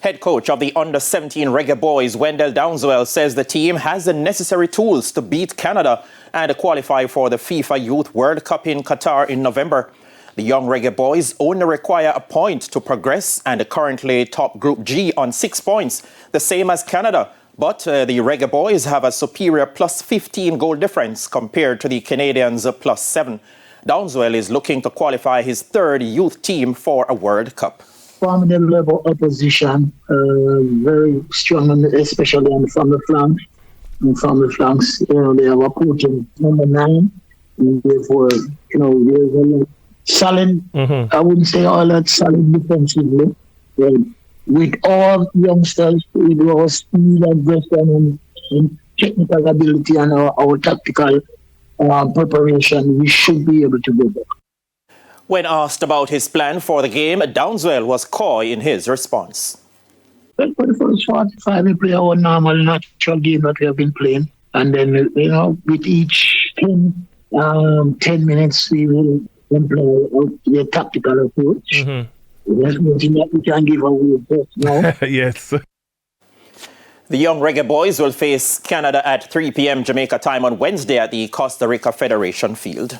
Head coach of the U17 Reggae Boyz, Wendell Downswell, says the team has the necessary tools to beat Canada and qualify for the FIFA Youth World Cup in Qatar in November. The young Reggae Boyz only require a point to progress and are currently top Group G on 6 points, the same as Canada. But the Reggae Boyz have a superior plus 15 goal difference compared to the Canadians' plus 7. Downswell is looking to qualify his third youth team for a World Cup. Formidable level opposition, very strong, especially from the flanks. And from the flanks, they have a coach number 9. And therefore, there's a solid, I wouldn't say all that solid defensively. But with all youngsters, with our speed, aggression, and technical ability and our tactical preparation, we should be able to go back. When asked about his plan for the game, Downswell was coy in his response. Well, for the first 45, we play our normal, natural game that we have been playing. And then, with each 10 minutes, we will employ the tactical approach. That's something that we can give away just now. Yes. The young Reggae Boyz will face Canada at 3 p.m. Jamaica time on Wednesday at the Costa Rica Federation Field.